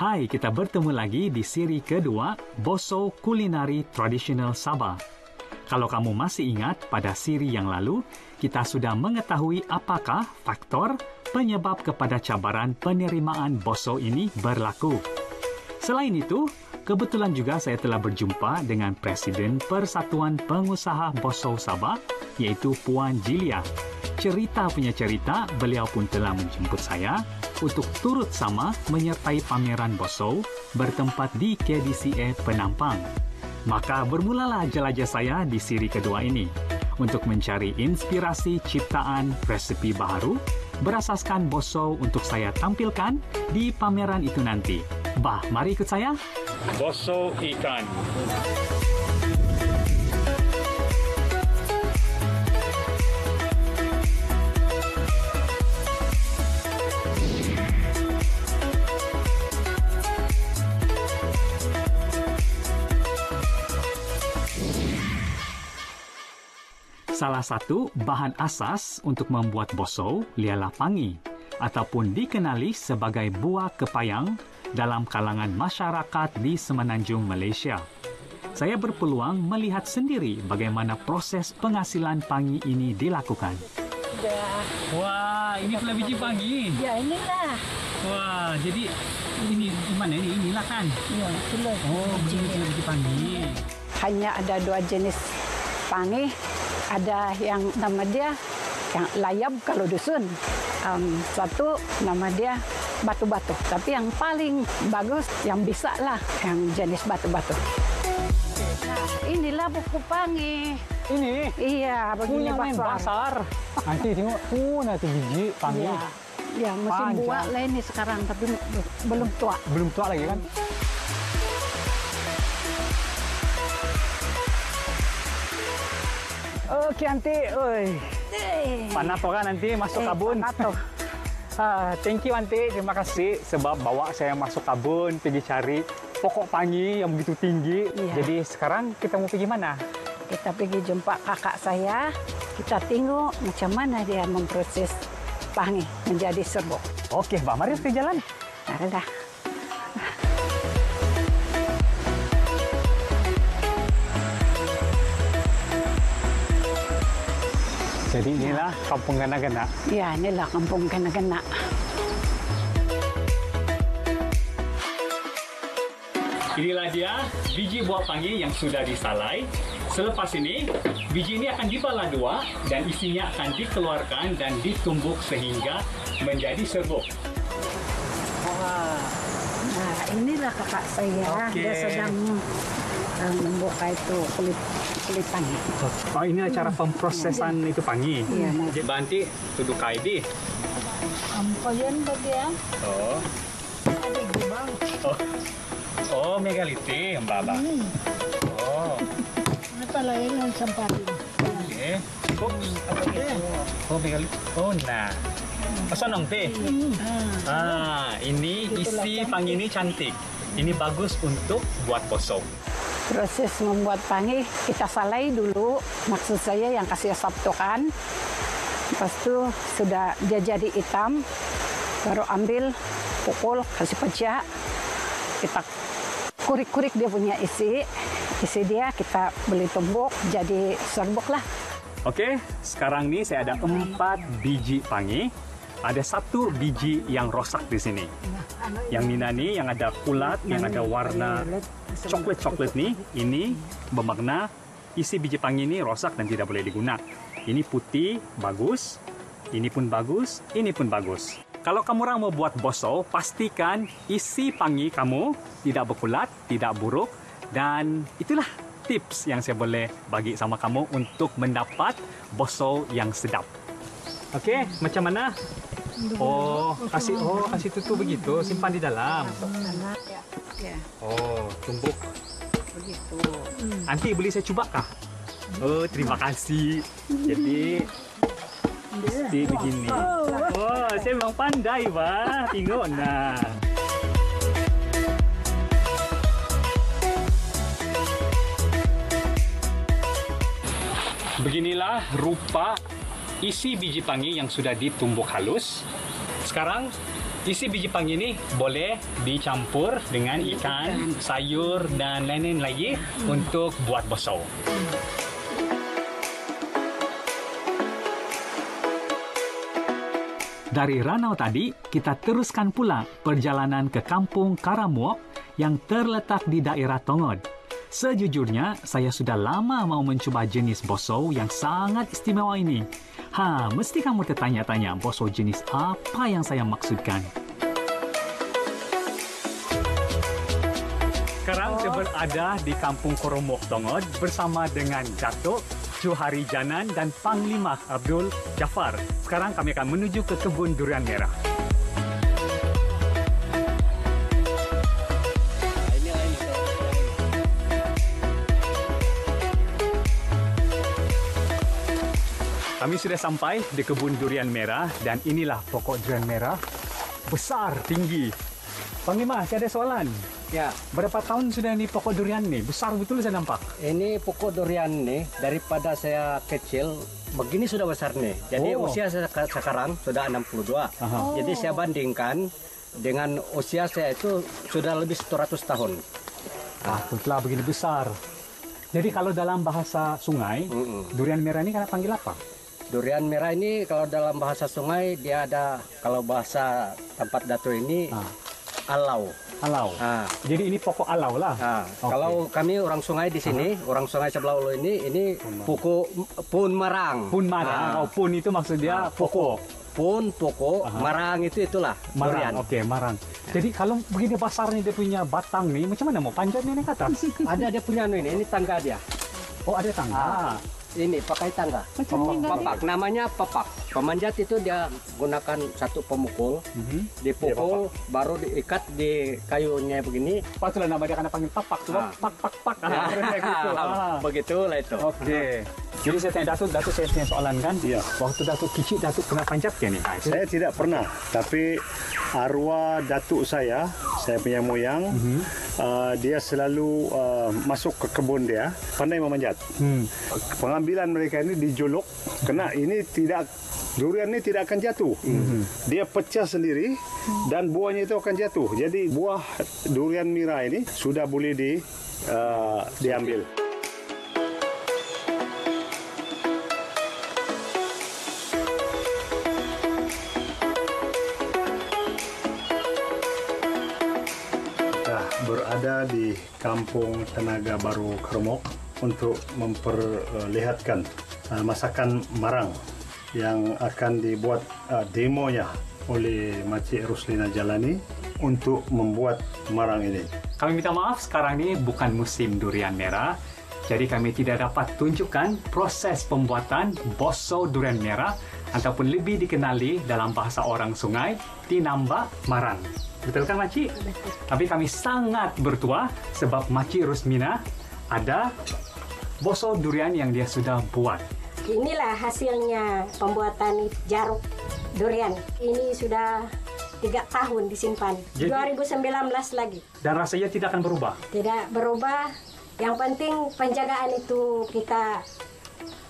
Hai, kita bertemu lagi di siri kedua Boso Kulinari Tradisional Sabah. Kalau kamu masih ingat, pada siri yang lalu, kita sudah mengetahui apakah faktor penyebab kepada cabaran penerimaan Boso ini berlaku. Selain itu, kebetulan juga saya telah berjumpa dengan Presiden Persatuan Pengusaha Boso Sabah, yaitu Puan Jilia. Cerita punya cerita, beliau pun telah menjemput saya untuk turut sama menyertai pameran Boso bertempat di KDCA Penampang. Maka bermulalah jelajah saya di siri kedua ini untuk mencari inspirasi ciptaan resepi baru berasaskan Boso untuk saya tampilkan di pameran itu nanti. Bah, mari ikut saya. Boso ikan. Salah satu bahan asas untuk membuat Boso ialah pangi, ataupun dikenali sebagai buah kepayang dalam kalangan masyarakat di Semenanjung Malaysia. Saya berpeluang melihat sendiri bagaimana proses pengasilan pangi ini dilakukan. Wah, ini pula biji pangi. Ya, inilah. Wah, jadi ini gimana ini? Inilah kan? Ya, itulah. Oh, biji pangi. Hanya ada dua jenis pangi. Ada yang nama dia yang layab kalau dusun. Satu nama dia batu-batu. Tapi yang paling bagus yang bisa lah yang jenis batu-batu. Nah, inilah buku pangi. Ini? Iya, begini besar. Nanti tengok nanti biji pangi. Iya. Ya, musim buah lah ini sekarang, tapi belum tua. Belum tua lagi kan? Oke, Aunty. Panato kan nanti masuk kabun. Panato. Thank you, Aunty. Terima kasih sebab bawa saya masuk kabun, pergi cari pokok pangi yang begitu tinggi. Iya. Jadi sekarang kita mau pergi mana? Kita pergi jumpa kakak saya. Kita tengok macam mana dia memproses pangi menjadi serbuk. Oke, Mbak. Mari kita jalan. Marilah. Jadi inilah Kampung Gana-Gana. Ya, inilah Kampung Gana-Gana. Inilah dia biji buah pangi yang sudah disalai. Selepas ini, biji ini akan dibelah dua dan isinya akan dikeluarkan dan ditumbuk sehingga menjadi serbuk. Nah, inilah kakak saya. Oke. Dia sedang membuka itu kulit pangi. Oh, ini cara pemprosesan itu pangi. Iya, nah. Jadi banti duduk kaidi. Ampayan bagian. Oh. Ada gubang. Oh, megaliti, Mbak. Oh. Apa lagi yang samparin? Oke. Oh, megaliti. Oh, nah. Pesanong teh. Ini isi pangi ini cantik. Ini bagus untuk buat Boso. Proses membuat pangi kita salai dulu. Maksud saya yang kasih sabtokan. Lepas itu sudah dia jadi hitam. Baru ambil, pukul, kasih pecah. Kita kurik-kurik dia punya isi. Isi dia kita beli tumbuk jadi serbuk lah. Oke, sekarang nih saya ada 4 biji pangi. Ada 1 biji yang rosak di sini. Yang Nina nih, yang ada kulat, yang ada warna coklat-coklat nih, ini bermakna isi biji pangi ini rosak dan tidak boleh digunakan. Ini putih, bagus. Ini pun bagus, ini pun bagus. Kalau kamu orang mau buat Boso, pastikan isi pangi kamu tidak berkulat, tidak buruk. Dan itulah tips yang saya boleh bagi sama kamu untuk mendapat Boso yang sedap. Oke, macam mana? Kasih tutup begitu, simpan di dalam. Ya, Oh, tumbuk. begitu. Nanti boleh saya cuba kah? Oh, terima kasih. Jadi mesti begini. Oh, saya memang pandai, Pak. Tengok nah. Beginilah rupa isi biji pangi yang sudah ditumbuk halus. Sekarang Isi biji panggi ini boleh dicampur dengan ikan, sayur dan lain-lain lagi untuk buat bosau. Dari Ranau tadi, kita teruskan pula perjalanan ke Kampung Karamuok yang terletak di daerah Tongod. Sejujurnya, saya sudah lama mau mencoba jenis bosau yang sangat istimewa ini. Mesti kamu tertanya-tanya bosau jenis apa yang saya maksudkan. Sekarang saya berada di Kampung Karamuok Tongod bersama dengan Datuk Johari Janan dan Panglima Abdul Jafar. Sekarang kami akan menuju ke kebun durian merah. Kami sudah sampai di kebun durian merah dan inilah pokok durian merah. Besar, tinggi. Panglima, saya ada soalan. Ya, Berapa tahun sudah ini pokok durian nih? Besar betul saya nampak. ini pokok durian nih daripada saya kecil begini sudah besar nih. Jadi usia saya sekarang sudah 62. Jadi saya bandingkan dengan usia saya itu sudah lebih 100 tahun. Setelah begini besar. Jadi kalau dalam bahasa sungai, durian merah ini kan panggil apa? Durian merah ini kalau dalam bahasa sungai dia ada, kalau bahasa tempat Dato ini alau. Alau. Jadi ini pokok alau lah. Okay. Kalau kami orang sungai di sini, orang sungai sebelah ulu ini pokok pun marang. Pun marang. Pun itu maksud dia pokok. Pun pokok, marang itulah durian. Marang. Oke, marang. Jadi kalau begini besarnya dia punya batang nih, macam mana mau panjat nih naik ke atas? Ada dia punya ini tangga dia. Oh, ada tangga. Ini pakai tangga. Papak, namanya papak. Pemanjat itu dia gunakan satu pemukul, dipukul, baru diikat di kayunya begini. Patutlah nama dia karena panggil papak. Pak. Begitulah itu. Oke. Jadi saya tanya Datuk saya punya soalan kan? Iya. Waktu Datuk kecil, Datuk pernah panjat ke nih? Saya tidak pernah, tapi arwah datuk saya punya moyang, dia selalu masuk ke kebun dia, pandai memanjat. Pengambilan mereka ini dijolok, kena ini durian ini tidak akan jatuh. Dia pecah sendiri dan buahnya itu akan jatuh. Jadi buah durian merah ini sudah boleh diambil. Berada di Kampung Tenaga Baru Karamuok untuk memperlihatkan masakan marang yang akan dibuat demonya oleh Makcik Ruslina Jalani untuk membuat marang ini. Kami minta maaf, sekarang ini bukan musim durian merah, jadi kami tidak dapat tunjukkan proses pembuatan bosau durian merah ataupun lebih dikenali dalam bahasa orang sungai, tinambak marang. Betul kan Makcik? Tapi kami sangat bertuah sebab Makcik Rusmina ada bosau durian yang dia sudah buat. Inilah hasilnya pembuatan jaruk durian. Ini sudah 3 tahun disimpan. Jadi, 2019 lagi. Dan rasanya tidak akan berubah? Tidak berubah. Yang penting penjagaan itu kita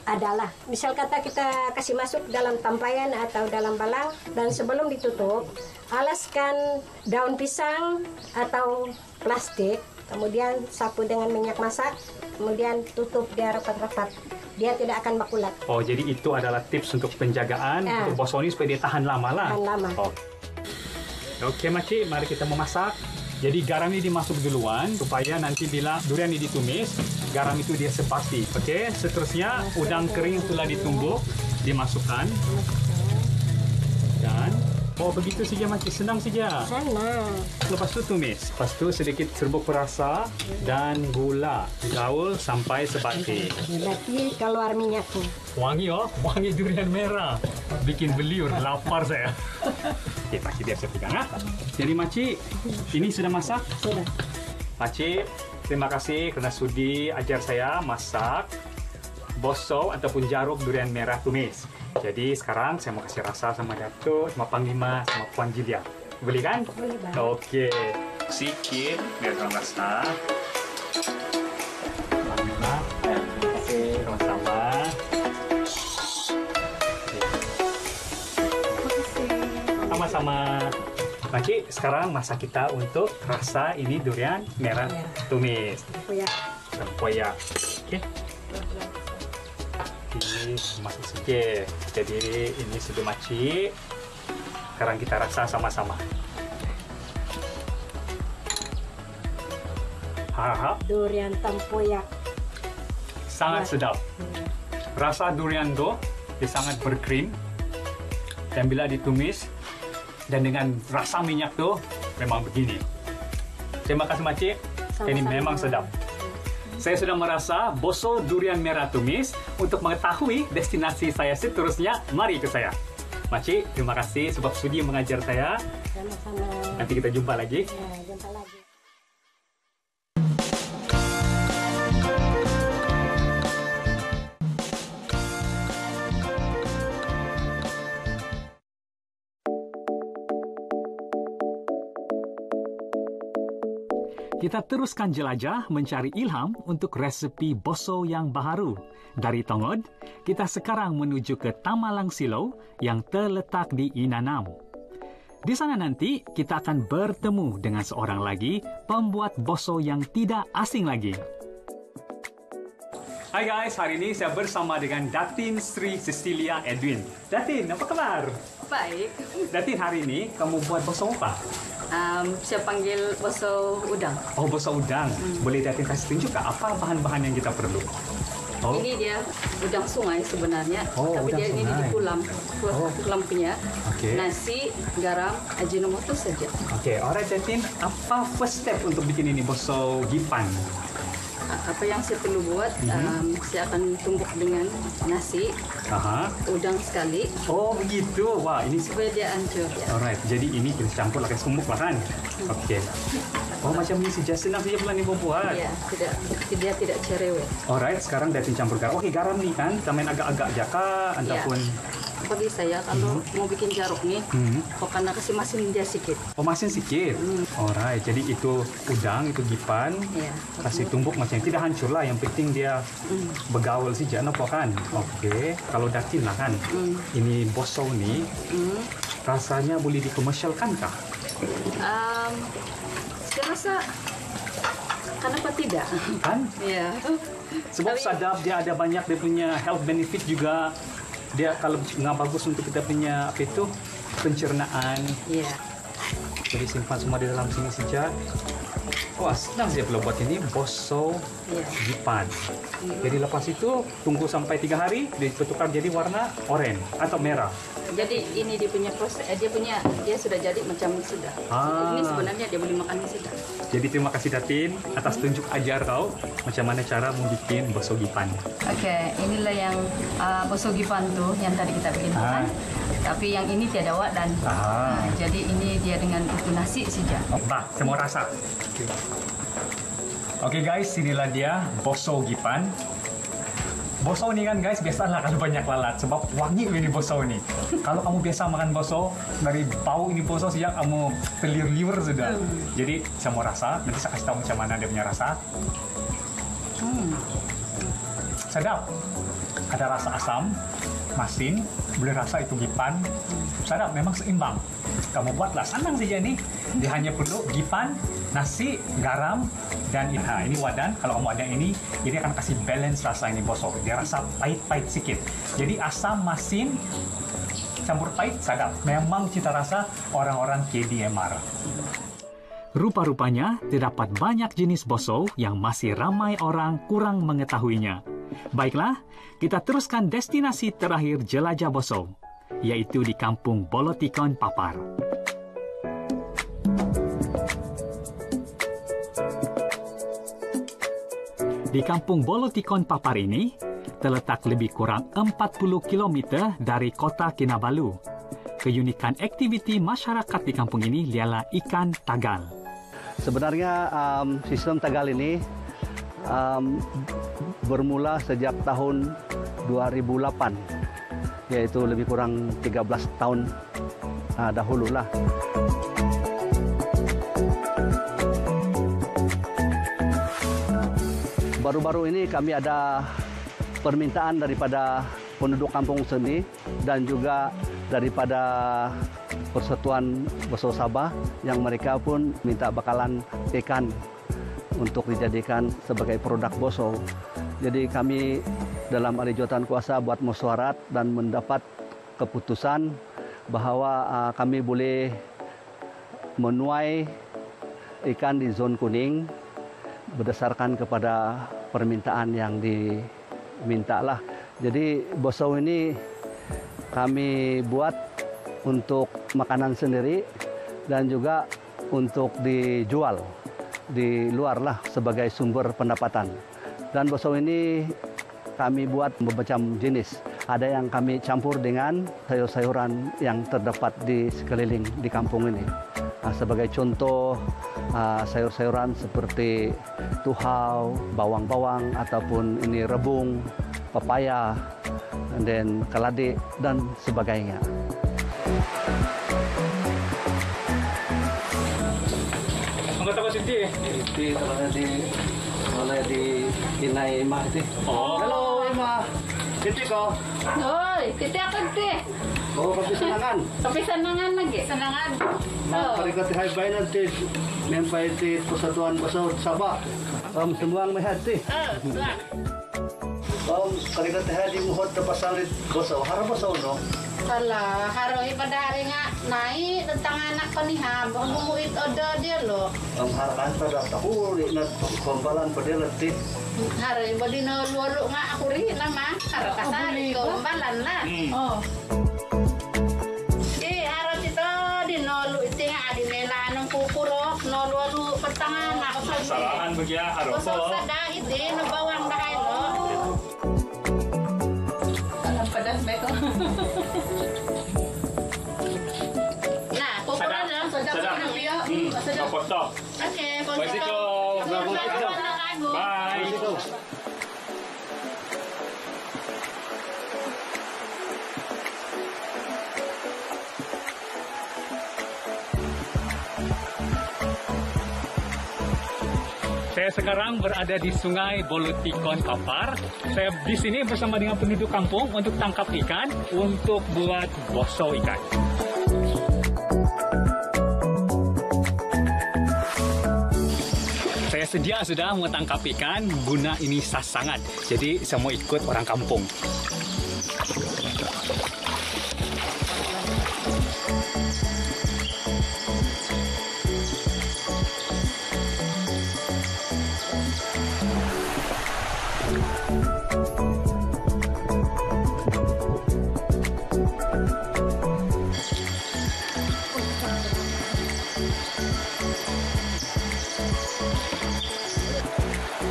adalah. Misal kata kita kasih masuk dalam tampayan atau dalam balang dan sebelum ditutup, alaskan daun pisang atau plastik, kemudian sapu dengan minyak masak, kemudian tutup dia rapat-rapat. Dia tidak akan makulat. Oh, jadi itu adalah tips untuk penjagaan untuk bosau ini supaya dia tahan lama lah. Tahan lama. Oke, Makcik, mari kita memasak. Jadi garam ini dimasuk duluan supaya nanti bila durian ini ditumis, garam itu dia sepati. Oke, seterusnya udang kering telah ditumbuk, dimasukkan. Dan begitu saja Makcik, senang saja. Senang. Lepas itu tumis. Lepas itu sedikit serbuk perasa dan gula. Gaul sampai sebati. Nanti keluar minyaknya. Wangi wangi durian merah. Bikin beliur, lapar saya. Oke, Makcik biar saya pegang. Jadi Makcik, ini sudah masak? Sudah. Makcik, terima kasih kerana sudi ajar saya masak bosau ataupun jaruk durian merah tumis. Jadi sekarang saya mau kasih rasa sama Datuk, sama Panglima, sama Puan Jilia. Boleh kan? Boleh, Bang. Oke. Sikit biar sama rasa. Panglima, terima kasih sama-sama. Sama-sama. Makcik, sekarang masa kita untuk rasa ini durian merah tumis. Tempoyak. Oke. Ini masuk sedikit. Jadi ini sudah makcik. Sekarang kita rasa sama-sama. Durian tempoyak. Sangat sedap. Rasa durian itu dia sangat berkrim. Dan bila ditumis dan dengan rasa minyak tuh memang begini. Terima kasih makcik. Ini memang sedap. Saya sudah merasa boso durian merah tumis. Untuk mengetahui destinasi saya seterusnya, mari ikut saya. Makcik, terima kasih sebab sudi mengajar saya. Sama-sama. Nanti kita jumpa lagi. Ya, jumpa lagi. Kita teruskan jelajah mencari ilham untuk resepi boso yang baharu. Dari Tongod, kita sekarang menuju ke Tamalang Silo yang terletak di Inanam. Di sana nanti kita akan bertemu dengan seorang lagi pembuat boso yang tidak asing lagi. Hai guys, hari ini saya bersama dengan Datin Sri Cecilia Edwin. Datin, apa kabar? Baik. Datin, hari ini kamu buat boso apa? Saya panggil boso udang. Oh, boso udang. Boleh Datin kasih tunjuk apa bahan-bahan yang kita perlu? Oh. Ini dia udang sungai sebenarnya, tapi udang dia ini sungai. dikulam. Kulam punya. Okay. Nasi, garam, ajinomoto saja. Oke, alright Datin, apa first step untuk bikin ini boso gipan? Apa yang saya perlu buat, saya akan tumbuk dengan nasi, udang sekali. Oh, begitu. Wah, ini supaya dia hancur. Ya. Alright, jadi ini kita campur pakai sumbuk lah kan? Oke. Oh, macam ini saja, senang saja pula ni buat. Ya, dia tidak cerewet. Alright, sekarang Datin campur garam. Oke, garam nih kan, kita main agak-agak jaka, ataupun... Bagi saya, kalau mau bikin jeruk nih, karena kasih masin dia sedikit. Oh, masin sedikit? Alright, jadi itu udang, itu gipan, kasih tumbuk macam tidak hancur lah, yang penting dia bergaul saja, apa kan? Oke, kalau Datin lah kan, ini boso nih, rasanya boleh dikomersialkan kah? Saya rasa, kenapa tidak? Kan? Ya. Sebab sadap dia ada banyak, dia punya health benefit juga. Dia kalau nggak bagus untuk kita punya apa itu pencernaan. Iya. Jadi simpan semua di dalam sini saja. Wah, senang saya pula buat ini boso gipan. Jadi lepas itu tunggu sampai 3 hari dia bertukar jadi warna oranye atau merah. Jadi ini dia punya proses, dia sudah jadi macam sudah. Ini sebenarnya dia boleh makan sudah. Jadi terima kasih Datin atas tunjuk ajar kau macam mana cara membuat boso gipan. Oke, inilah yang boso gipan tuh yang tadi kita bikin makan. Tapi yang ini tiada wadan. Jadi ini dia dengan itu nasi saja. Bah, saya mau rasa. Oke guys, inilah dia boso gipan. Boso ini kan guys, biasalah kalau banyak lalat sebab wangi ini boso ini. Kalau kamu biasa makan boso, dari bau ini boso sejak kamu terliur-liur sudah. Jadi saya mau rasa, nanti saya kasih tahu macam mana dia punya rasa. Sedap. Ada rasa asam, masin, boleh rasa itu gipan. Sedap, memang seimbang. Kamu buatlah, senang saja nih. Dia hanya perlu gipan, nasi, garam, dan ini wadan. Kalau kamu ada ini akan kasih balance rasa ini boso. Dia rasa pahit-pahit sikit. Jadi asam, masin, campur pahit, sedap. Memang cita rasa orang-orang KDMR. Rupa-rupanya terdapat banyak jenis boso yang masih ramai orang kurang mengetahuinya. Baiklah, kita teruskan destinasi terakhir jelajah boso, yaitu di Kampung Bolotikon Papar. Di Kampung Bolotikon Papar ini, terletak lebih kurang 40 km dari kota Kinabalu. Keunikan aktiviti masyarakat di kampung ini ialah ikan tagal. Sebenarnya sistem tagal ini bermula sejak tahun 2008, yaitu lebih kurang 13 tahun dahulu lah. Baru-baru ini kami ada permintaan daripada penduduk kampung sini dan juga daripada Persatuan Boso Sabah yang mereka pun minta bakalan ikan untuk dijadikan sebagai produk Boso. Jadi kami dalam Arijotan Kuasa buat musyawarat dan mendapat keputusan bahwa kami boleh menuai ikan di zon kuning berdasarkan kepada permintaan yang diminta lah. Jadi Boso ini kami buat untuk makanan sendiri dan juga untuk dijual di luar lah sebagai sumber pendapatan. Dan Boso ini kami buat bermacam jenis. Ada yang kami campur dengan sayur-sayuran yang terdapat di sekeliling di kampung ini. Sebagai contoh, sayur-sayuran seperti tuhau, bawang-bawang, ataupun ini rebung, pepaya, dan keladi, dan sebagainya. Anggota apa Sinti? Itu kalau di Kinai Ima itu. Oh. Halo Ima. Sinti kok? Oi, titi ako teh. Oh, kopi senangan. Tapi senangan lagi, senangan. Parikati hai bay nanti mempai di Persatuan Boso Sabah. Semua ang mahati. Parikati hai di muhot na pasalit Boso. Harap Boso no? Alah, haroi pada hari nga naik tentang anak panihab, bumuit odo dia lo. Ang harapan pada tahu na kombalan pada letih. Haroi bodi no luaru nga aku rin nama, harap kasari kombalan lah. Oh. Harap itu di nolu itu nga di melanong kukurok, nolu luaru pertangan ako sa. Salahan bagya harap Kusok sa dahit no bawang dahil lo. Alam pedas beko. Nah, kukuran lang sedap ng biyo. Sedap. Foto. Oke, Basiko. Bye. Saya sekarang berada di Sungai Bolutikon Kampar. Saya di sini bersama dengan penduduk kampung untuk tangkap ikan untuk buat boso ikan. Saya sedia sudah menangkap ikan guna ini sasangan. Jadi saya mau ikut orang kampung.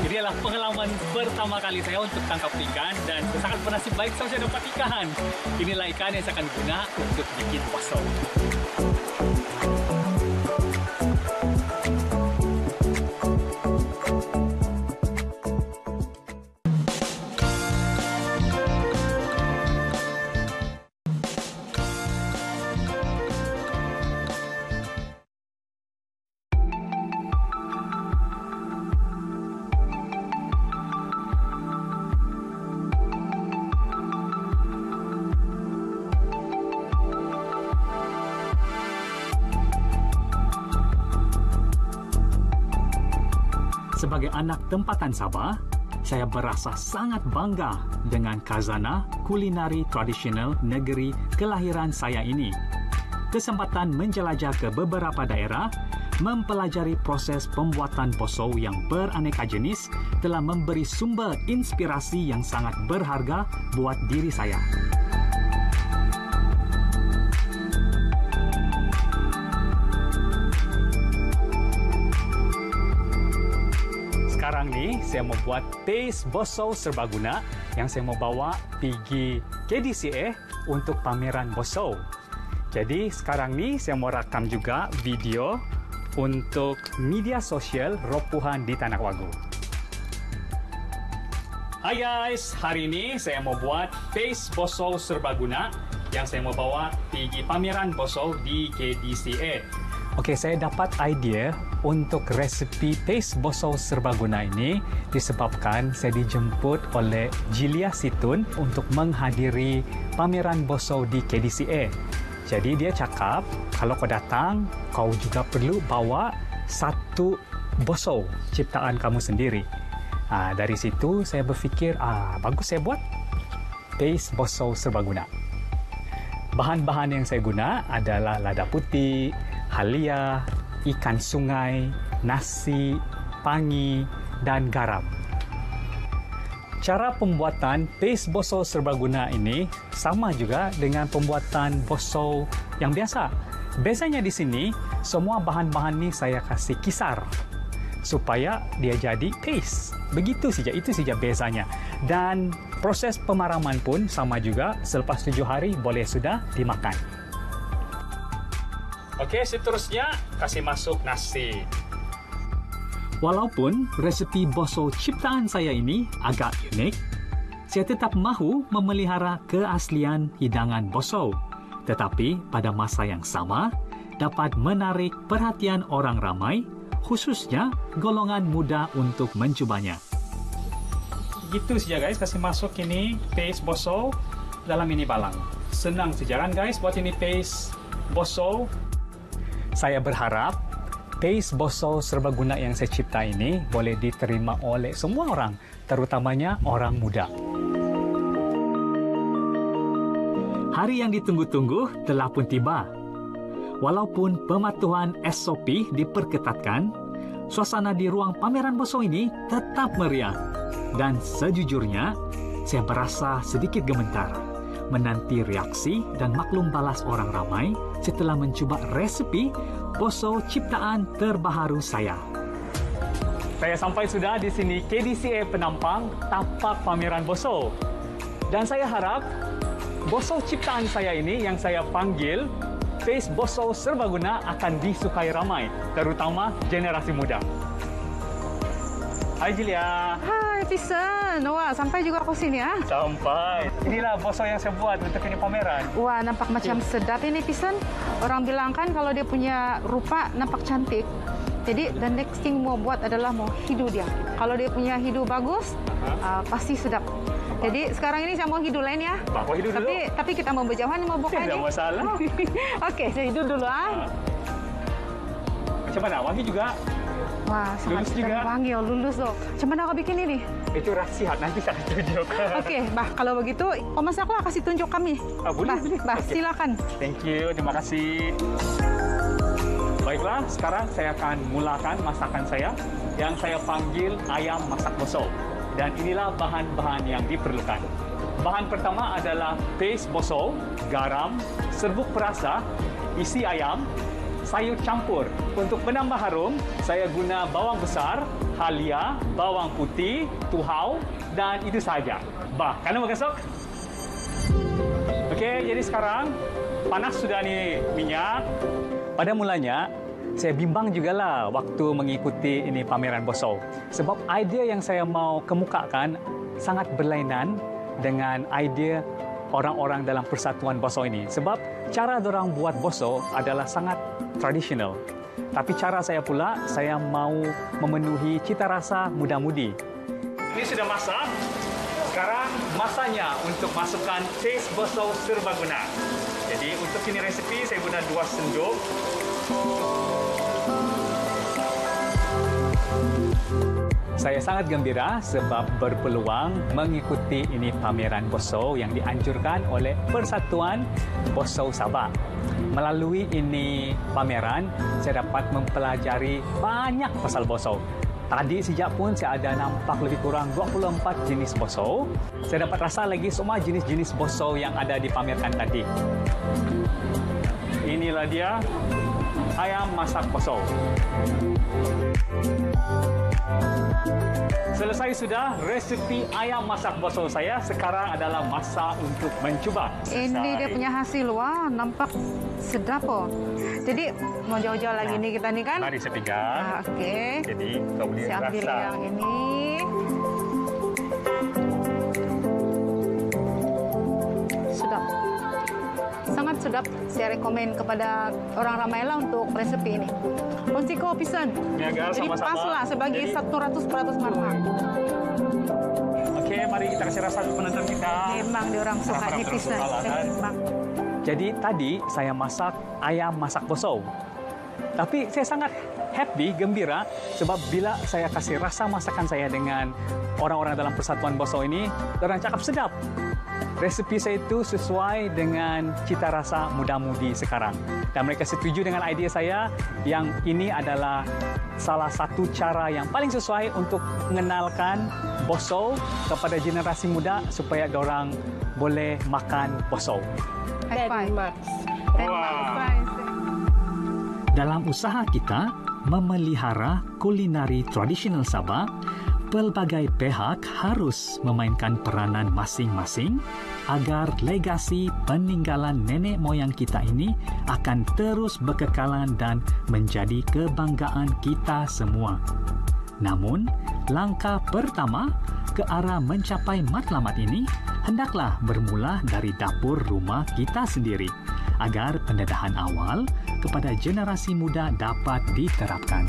Ini adalah pengalaman pertama kali saya untuk tangkap ikan dan saya sangat bernasib baik saya dapat ikan. Inilah ikan yang saya akan guna untuk bikin boso. Sebagai anak tempatan Sabah, saya berasa sangat bangga dengan khazanah kulinari tradisional negeri kelahiran saya ini. Kesempatan menjelajah ke beberapa daerah, mempelajari proses pembuatan boso yang beraneka jenis telah memberi sumber inspirasi yang sangat berharga buat diri saya. Sekarang nih, saya mau buat taste boso serbaguna yang saya mau bawa pergi KDCA untuk pameran boso. Jadi sekarang nih, saya mau rakam juga video untuk media sosial Ropuhan di Tanak Wagu. Hai guys, hari ini saya mau buat taste boso serbaguna yang saya mau bawa pergi pameran boso di KDCA. Oke, saya dapat idea untuk resepi taste boso serbaguna ini disebabkan saya dijemput oleh Jilia Situn untuk menghadiri pameran boso di KDCA. Jadi dia cakap, kalau kau datang, kau juga perlu bawa satu boso ciptaan kamu sendiri. Dari situ saya berfikir, bagus saya buat paste boso serbaguna. Bahan-bahan yang saya guna adalah lada putih, halia, ikan sungai, nasi, pangi, dan garam. Cara pembuatan paste boso serbaguna ini sama juga dengan pembuatan boso yang biasa. Bezanya di sini, semua bahan-bahan ini saya kasih kisar supaya dia jadi paste. Begitu saja, itu saja bezanya. Dan proses pemaraman pun sama juga, selepas 7 hari boleh sudah dimakan. Okey, seterusnya kasih masuk nasi. Walaupun resepi boso ciptaan saya ini agak unik, saya tetap mahu memelihara keaslian hidangan boso. Tetapi pada masa yang sama, dapat menarik perhatian orang ramai, khususnya golongan muda untuk mencobanya. Gitu saja guys, kasih masuk ini paste boso dalam ini balang. Senang saja kan guys buat ini paste boso. Saya berharap paste boso serbaguna yang saya cipta ini boleh diterima oleh semua orang, terutamanya orang muda. Hari yang ditunggu-tunggu telah pun tiba. Walaupun pematuhan SOP diperketatkan, suasana di ruang pameran boso ini tetap meriah. Dan sejujurnya, saya merasa sedikit gemetar menanti reaksi dan maklum balas orang ramai setelah mencuba resepi boso ciptaan terbaru saya. Saya sampai sudah di sini KDCA Penampang, tapak pameran boso. Dan saya harap boso ciptaan saya ini yang saya panggil paste boso serbaguna akan disukai ramai, terutama generasi muda. Hai Julia. Hai Pisan. Wah, sampai juga aku sini ya. Sampai. Inilah boso yang saya buat untuk ini pameran. Wah, nampak macam sedap ini Pisan. Orang bilang kan kalau dia punya rupa nampak cantik. Jadi the next thing mau buat adalah mau hidu dia. Kalau dia punya hidu bagus, pasti sedap. Jadi sekarang ini saya mau hidu lain ya. Bawa hidu dulu. Tapi kita mau berjauhan mau buka ini. Tidak masalah. Okey, saya hidu dulu Macam mana? Wangi juga? Wah, sangat wangi. Lulus loh. Macam mana kau bikin ini? Itu rahsia, nanti saya tunjuk. Okey, Bah, kalau begitu, masaklah kasih tunjuk kami. Boleh, boleh. Bah, okay. Silakan. Thank you, terima kasih. Baiklah, sekarang saya akan mulakan masakan saya yang saya panggil ayam masak boso. Dan inilah bahan-bahan yang diperlukan. Bahan pertama adalah paste boso, garam, serbuk perasa, isi ayam, sayur campur. Untuk menambah harum, saya guna bawang besar, halia, bawang putih, tuhau, dan itu saja. Bah, kan mau besok? Okey, jadi sekarang panas sudah nih minyak. Pada mulanya, saya bimbang jugalah waktu mengikuti ini pameran boso. Sebab idea yang saya mau kemukakan sangat berlainan dengan idea orang-orang dalam persatuan boso ini. Sebab cara dorang buat boso adalah sangat tradisional. Tapi cara saya pula, saya mau memenuhi cita rasa muda-mudi. Ini sudah masak. Sekarang masanya untuk masukkan paste boso serbaguna. Jadi untuk ini resepi saya guna 2 sendok. Saya sangat gembira sebab berpeluang mengikuti ini pameran boso yang dianjurkan oleh Persatuan Boso Sabah. Melalui ini pameran, saya dapat mempelajari banyak pasal boso. Tadi sejak pun saya ada nampak lebih kurang 24 jenis boso. Saya dapat rasa lagi semua jenis-jenis boso yang ada dipamerkan tadi. Inilah dia, ayam masak boso. Selesai sudah resepi ayam masak boso saya. Sekarang adalah masa untuk mencuba. Ini dia punya hasil. Wah, nampak sedap oh. Jadi mau jauh-jauh lagi nih kita nih kan? Mari saya pegang. Okey. Jadi kau boleh saya ambil rasa. yang ini. Sedap. Sangat sedap. Saya rekomen kepada orang ramai lah untuk resepi ini. Konsiko pisan. Niaga, jadi sama-sama. paslah sebagai 100% manfaat. Okey, mari kita kasih rasa penonton kita. Memang dia orang suka Orang-orang ni pisan. suka lah, kan? Memang. Jadi tadi saya masak ayam masak bosou. Tapi saya sangat happy, gembira sebab bila saya kasih rasa masakan saya dengan orang-orang dalam Persatuan Bosou ini, orang cakap sedap. Resepi saya itu sesuai dengan cita rasa muda-mudi sekarang. Dan mereka setuju dengan idea saya yang ini adalah salah satu cara yang paling sesuai untuk mengenalkan bosou kepada generasi muda supaya diorang boleh makan bosou. High five. Dalam usaha kita memelihara kulinari tradisional Sabah, pelbagai pihak harus memainkan peranan masing-masing agar legasi peninggalan nenek moyang kita ini akan terus berkekalan dan menjadi kebanggaan kita semua. Namun, langkah pertama ke arah mencapai matlamat ini hendaklah bermula dari dapur rumah kita sendiri agar pendedahan awal kepada generasi muda dapat diterapkan.